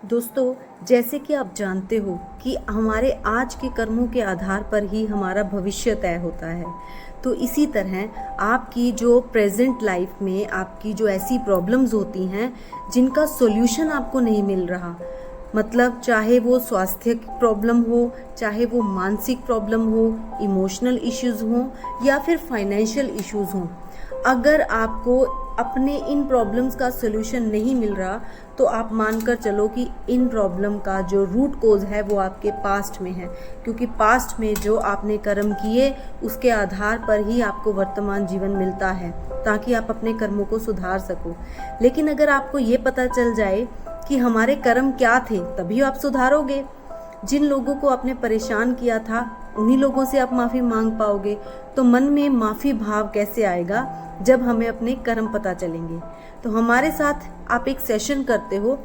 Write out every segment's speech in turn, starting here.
दोस्तों, जैसे कि आप जानते हो कि हमारे आज के कर्मों के आधार पर ही हमारा भविष्य तय होता है। तो इसी तरह आपकी जो प्रेजेंट लाइफ में आपकी जो ऐसी प्रॉब्लम्स होती हैं जिनका सॉल्यूशन आपको नहीं मिल रहा, मतलब चाहे वो स्वास्थ्य की प्रॉब्लम हो, चाहे वो मानसिक प्रॉब्लम हो, इमोशनल इश्यूज़ हों या फिर फाइनेंशियल इश्यूज़ हों, अगर आपको अपने इन प्रॉब्लम्स का सॉल्यूशन नहीं मिल रहा तो आप मानकर चलो कि इन प्रॉब्लम का जो रूट कोज है वो आपके पास्ट में है, क्योंकि पास्ट में जो आपने कर्म किए उसके आधार पर ही आपको वर्तमान जीवन मिलता है ताकि आप अपने कर्मों को सुधार सको। लेकिन अगर आपको ये पता चल जाए कि हमारे कर्म क्या थे तभी आप सुधारोगे। जिन लोगों को आपने परेशान किया था उन्हीं लोगों से आप माफ़ी मांग पाओगे, तो मन में माफ़ी भाव कैसे आएगा जब हमें अपने कर्म पता चलेंगे। तो हमारे साथ आप एक सेशन करते हो,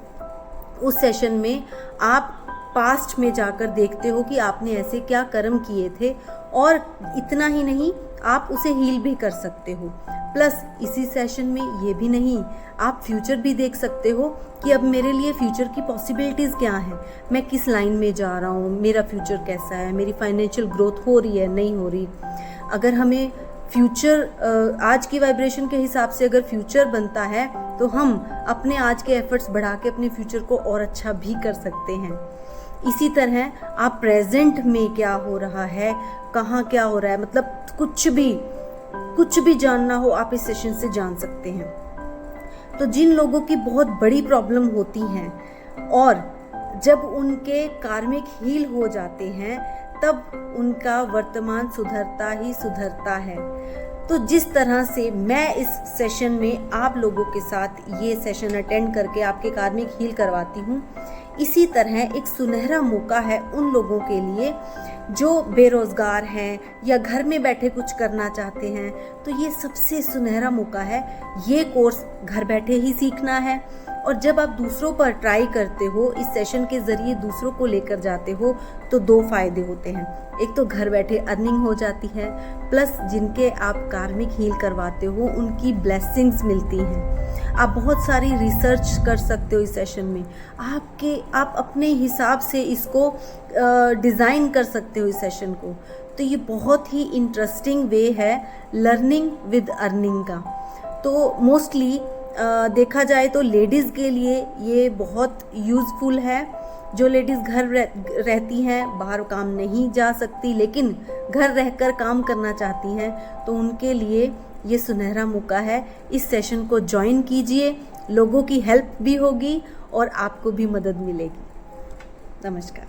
उस सेशन में आप पास्ट में जाकर देखते हो कि आपने ऐसे क्या कर्म किए थे, और इतना ही नहीं आप उसे हील भी कर सकते हो। प्लस इसी सेशन में ये भी नहीं, आप फ्यूचर भी देख सकते हो कि अब मेरे लिए फ्यूचर की पॉसिबिलिटीज़ क्या हैं, मैं किस लाइन में जा रहा हूँ, मेरा फ्यूचर कैसा है, मेरी फाइनेंशियल ग्रोथ हो रही है नहीं हो रही। अगर हमें फ्यूचर आज की वाइब्रेशन के हिसाब से अगर फ्यूचर बनता है तो हम अपने आज के एफर्ट्स बढ़ा के अपने फ्यूचर को और अच्छा भी कर सकते हैं। इसी तरह आप प्रेजेंट में क्या हो रहा है, कहाँ क्या हो रहा है, मतलब कुछ भी जानना हो आप इस सेशन से जान सकते हैं। तो जिन लोगों की बहुत बड़ी प्रॉब्लम होती हैं और जब उनके कार्मिक हील हो जाते हैं तब उनका वर्तमान सुधरता ही सुधरता है। तो जिस तरह से मैं इस सेशन में आप लोगों के साथ ये सेशन अटेंड करके आपके कार्मिक हील करवाती हूँ, इसी तरह एक सुनहरा मौका है उन लोगों के लिए जो बेरोजगार हैं या घर में बैठे कुछ करना चाहते हैं। तो ये सबसे सुनहरा मौका है, ये कोर्स घर बैठे ही सीखना है। और जब आप दूसरों पर ट्राई करते हो, इस सेशन के ज़रिए दूसरों को लेकर जाते हो, तो दो फायदे होते हैं। एक तो घर बैठे अर्निंग हो जाती है, प्लस जिनके आप कार्मिक हील करवाते हो उनकी ब्लेसिंग्स मिलती हैं। आप बहुत सारी रिसर्च कर सकते हो इस सेशन में, आप अपने हिसाब से इसको डिज़ाइन कर सकते हो इस सेशन को। तो ये बहुत ही इंटरेस्टिंग वे है लर्निंग विद अर्निंग का। तो मोस्टली देखा जाए तो लेडीज़ के लिए ये बहुत यूज़फुल है। जो लेडीज़ घर रहती हैं, बाहर काम नहीं जा सकती लेकिन घर रहकर काम करना चाहती हैं, तो उनके लिए ये सुनहरा मौका है। इस सेशन को ज्वाइन कीजिए, लोगों की हेल्प भी होगी और आपको भी मदद मिलेगी। नमस्कार।